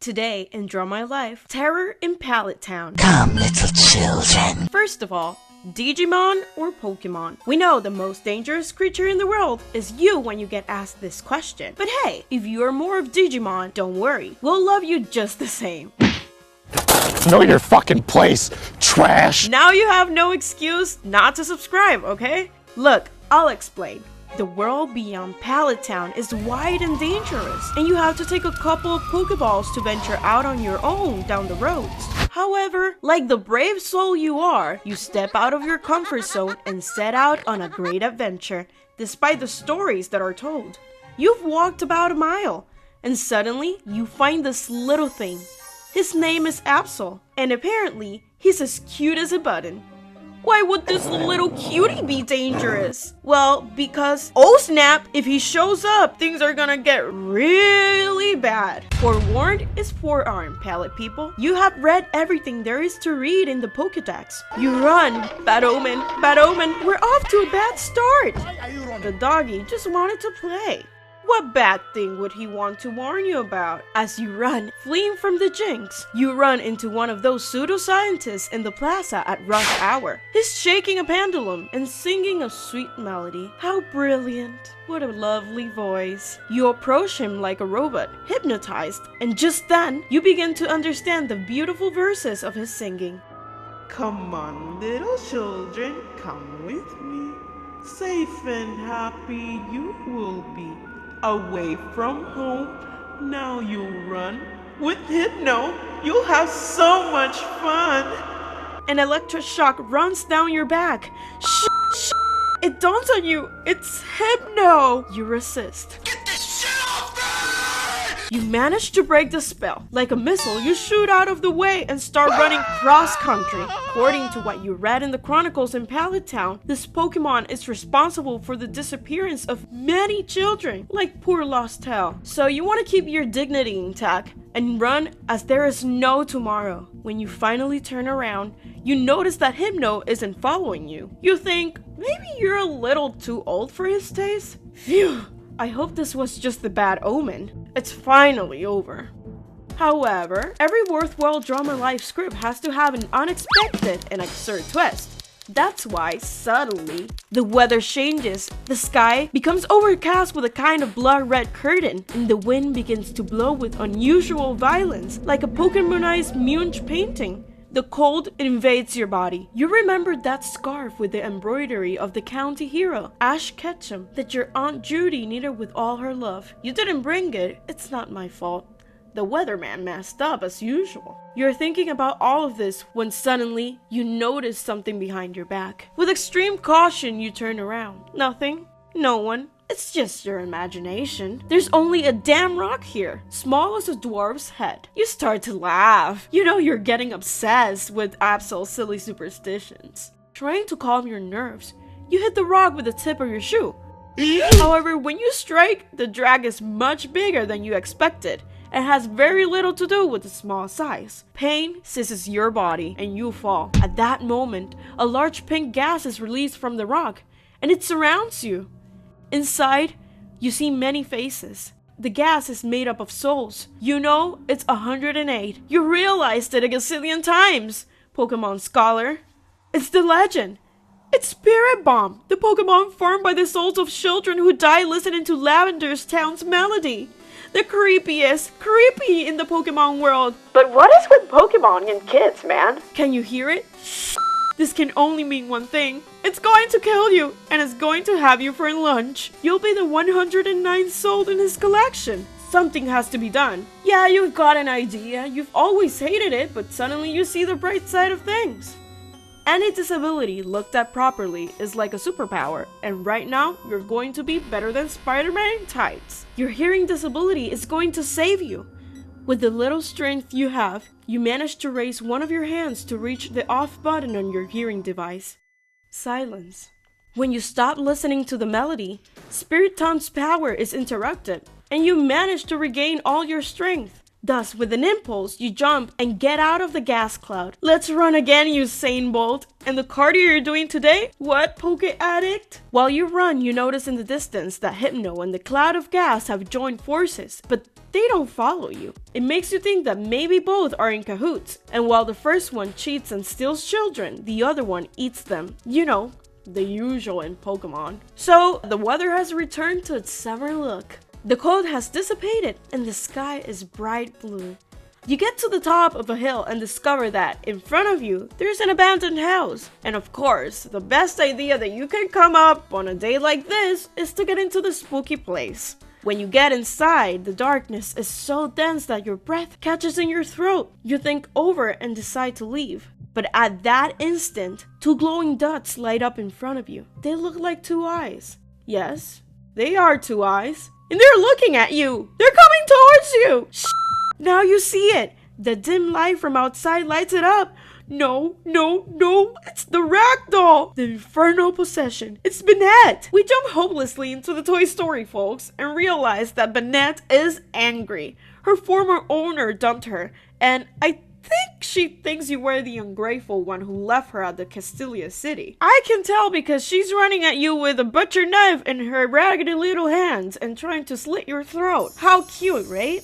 Today in Draw My Life, Terror in Pallet Town. Come, little children. First of all, Digimon or Pokemon? We know the most dangerous creature in the world is you when you get asked this question. But hey, if you are more of Digimon, don't worry. We'll love you just the same. Know your fucking place, trash! Now you have no excuse not to subscribe, okay? Look, I'll explain. The world beyond Pallet Town is wide and dangerous, and you have to take a couple of Pokeballs to venture out on your own down the roads. However, like the brave soul you are, you step out of your comfort zone and set out on a great adventure, despite the stories that are told. You've walked about a mile, and suddenly you find this little thing. His name is Absol, and apparently he's as cute as a button. Why would this little cutie be dangerous? Well, because, oh snap, if he shows up, things are gonna get really bad. Forewarned is forearmed, Pallet people. You have read everything there is to read in the Pokédex. You run. Bad omen, bad omen, we're off to a bad start. The doggy just wanted to play. What bad thing would he want to warn you about? As you run, fleeing from the jinx, you run into one of those pseudoscientists in the plaza at rush hour. He's shaking a pendulum and singing a sweet melody. How brilliant. What a lovely voice. You approach him like a robot, hypnotized, and just then, you begin to understand the beautiful verses of his singing. Come on, little children, come with me. Safe and happy you will be. Away from home, now you'll run. With Hypno, you'll have so much fun. An electric shock runs down your back. Shh! It dawns on you, it's Hypno! You resist. Get this shit off me! You manage to break the spell. Like a missile, you shoot out of the way and start running cross-country. According to what you read in the chronicles in Pallet Town, this Pokemon is responsible for the disappearance of many children, like poor Lost Tail. So you want to keep your dignity intact and run as there is no tomorrow. When you finally turn around, you notice that Hypno isn't following you. You think, maybe you're a little too old for his taste? Phew! I hope this was just a bad omen. It's finally over. However, every worthwhile drama life script has to have an unexpected and absurd twist. That's why, suddenly, the weather changes, the sky becomes overcast with a kind of blood-red curtain, and the wind begins to blow with unusual violence, like a Pokemonized Munch painting. The cold invades your body. You remember that scarf with the embroidery of the county hero, Ash Ketchum, that your Aunt Judy knitted with all her love. You didn't bring it, it's not my fault. The weatherman messed up as usual. You're thinking about all of this when suddenly you notice something behind your back. With extreme caution, you turn around. Nothing. No one. It's just your imagination. There's only a damn rock here, small as a dwarf's head. You start to laugh. You know you're getting obsessed with Absol's silly superstitions. Trying to calm your nerves, you hit the rock with the tip of your shoe. However, when you strike, the drag is much bigger than you expected. It has very little to do with the small size. Pain seizes your body and you fall. At that moment, a large pink gas is released from the rock and it surrounds you. Inside, you see many faces. The gas is made up of souls. You know it's 108. You realized it a gazillion times, Pokemon scholar. It's the legend. It's Spiritomb, the Pokemon formed by the souls of children who die listening to Lavender's Town's melody. The creepiest creepy in the Pokemon world. But what is with Pokemon and kids, man? Can you hear it? This can only mean one thing. It's going to kill you, and it's going to have you for lunch. You'll be the 109th soul in his collection. Something has to be done. Yeah, you've got an idea. You've always hated it, but suddenly you see the bright side of things. Any disability looked at properly is like a superpower, and right now, you're going to be better than Spider-Man in tights. Your hearing disability is going to save you. With the little strength you have, you manage to raise one of your hands to reach the off button on your hearing device. Silence. When you stop listening to the melody, Spiritomb's power is interrupted, and you manage to regain all your strength. Thus, with an impulse, you jump and get out of the gas cloud. Let's run again, Usain Bolt. And the cardio you're doing today? What, Poke Addict? While you run, you notice in the distance that Hypno and the cloud of gas have joined forces, but they don't follow you. It makes you think that maybe both are in cahoots, and while the first one cheats and steals children, the other one eats them. You know, the usual in Pokemon. So, the weather has returned to its summer look. The cold has dissipated and the sky is bright blue. You get to the top of a hill and discover that in front of you, there's an abandoned house. And of course, the best idea that you can come up on a day like this is to get into the spooky place. When you get inside, the darkness is so dense that your breath catches in your throat. You think over and decide to leave. But at that instant, two glowing dots light up in front of you. They look like two eyes. Yes, they are two eyes. And they're looking at you. They're coming towards you. Shh. Now you see it. The dim light from outside lights it up. No, it's the ragdoll. The infernal possession. It's Banette. We jump hopelessly into the Toy Story, folks, and realize that Banette is angry. Her former owner dumped her, and I think she thinks you were the ungrateful one who left her at the Castilia City. I can tell because she's running at you with a butcher knife in her raggedy little hands and trying to slit your throat. How cute, right?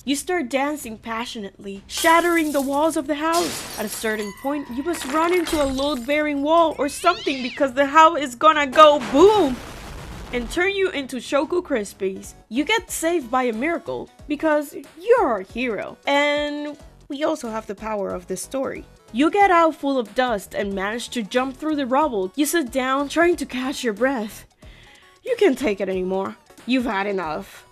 You start dancing passionately, shattering the walls of the house. At a certain point, you must run into a load-bearing wall or something because the house is gonna go boom and turn you into Choco Krispies. You get saved by a miracle because you're our hero. And we also have the power of this story. You get out full of dust and manage to jump through the rubble. You sit down trying to catch your breath. You can't take it anymore. You've had enough.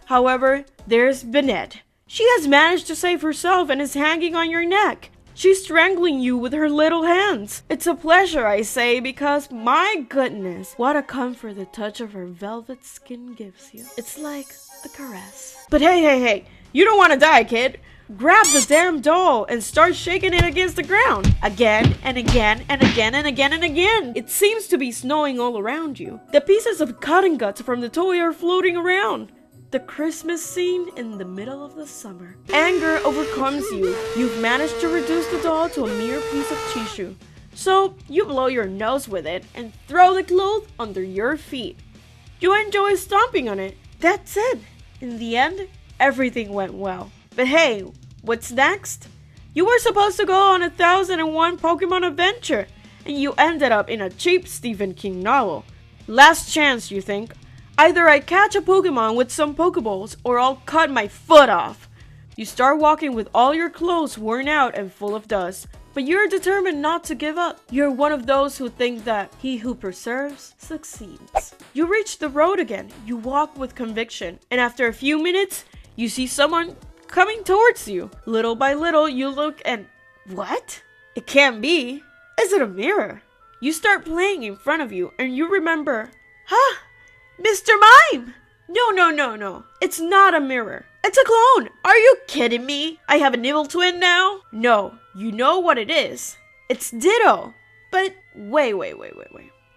However, there's Banette. She has managed to save herself and is hanging on your neck. She's strangling you with her little hands. It's a pleasure, I say, because my goodness, what a comfort the touch of her velvet skin gives you. It's like a caress. But hey, you don't want to die, kid. Grab the damn doll and start shaking it against the ground. Again and again and again and again and again. It seems to be snowing all around you. The pieces of cotton guts from the toy are floating around. The Christmas scene in the middle of the summer. Anger overcomes you. You've managed to reduce the doll to a mere piece of tissue. So you blow your nose with it and throw the cloth under your feet. You enjoy stomping on it. That's it. In the end, everything went well. But hey, what's next? You were supposed to go on 1001 Pokemon adventure, and you ended up in a cheap Stephen King novel. Last chance, you think. Either I catch a Pokemon with some Pokeballs, or I'll cut my foot off. You start walking with all your clothes worn out and full of dust, but you're determined not to give up. You're one of those who think that he who perseveres succeeds. You reach the road again. You walk with conviction, and after a few minutes, you see someone coming towards you. Little by little, you look and... what? It can't be. Is it a mirror? You start playing in front of you, and you remember... huh? Mr. Mime! No. It's not a mirror. It's a clone. Are you kidding me? I have an evil twin now? No, you know what it is. It's Ditto. But wait.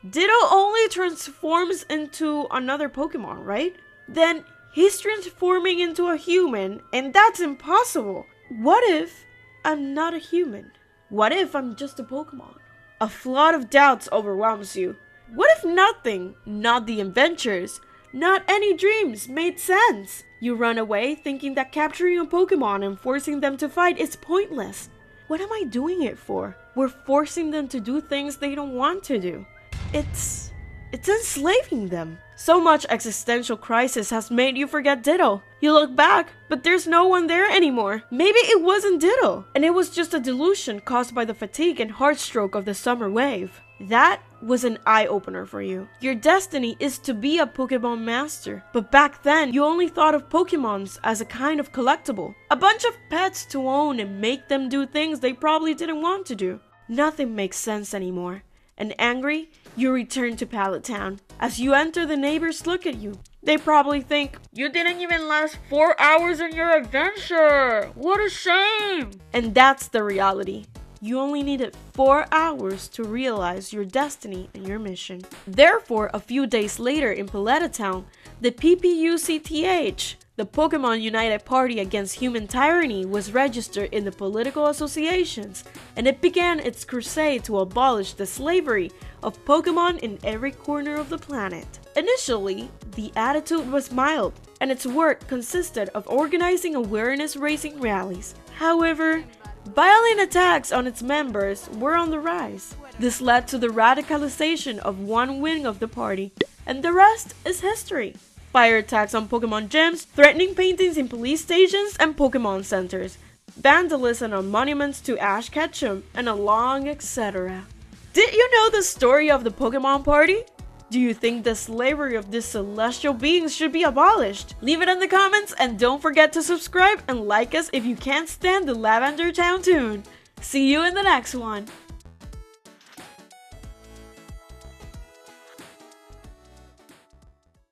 Ditto only transforms into another Pokemon, right? Then he's transforming into a human, and that's impossible. What if I'm not a human? What if I'm just a Pokemon? A flood of doubts overwhelms you. What if nothing, not the adventures, not any dreams made sense? You run away thinking that capturing a Pokemon and forcing them to fight is pointless. What am I doing it for? We're forcing them to do things they don't want to do. It's enslaving them. So much existential crisis has made you forget Ditto. You look back, but there's no one there anymore. Maybe it wasn't Ditto, and it was just a delusion caused by the fatigue and heartstroke of the summer wave. That was an eye-opener for you. Your destiny is to be a Pokemon master, but back then, you only thought of Pokemons as a kind of collectible. A bunch of pets to own and make them do things they probably didn't want to do. Nothing makes sense anymore. And angry, you return to Pallet Town. As you enter, the neighbors look at you. They probably think, you didn't even last 4 hours in your adventure! What a shame! And that's the reality. You only needed 4 hours to realize your destiny and your mission. Therefore, a few days later in Pallet Town, the PPU-CTH, The Pokemon United Party Against Human Tyranny was registered in the political associations, and it began its crusade to abolish the slavery of Pokemon in every corner of the planet. Initially, the attitude was mild, and its work consisted of organizing awareness-raising rallies. However, violent attacks on its members were on the rise. This led to the radicalization of one wing of the party, and the rest is history. Fire attacks on Pokemon gyms, threatening paintings in police stations and Pokemon centers, vandalism on monuments to Ash Ketchum, and a long etc. Did you know the story of the Pokemon Party? Do you think the slavery of these celestial beings should be abolished? Leave it in the comments and don't forget to subscribe and like us if you can't stand the Lavender Town tune. See you in the next one.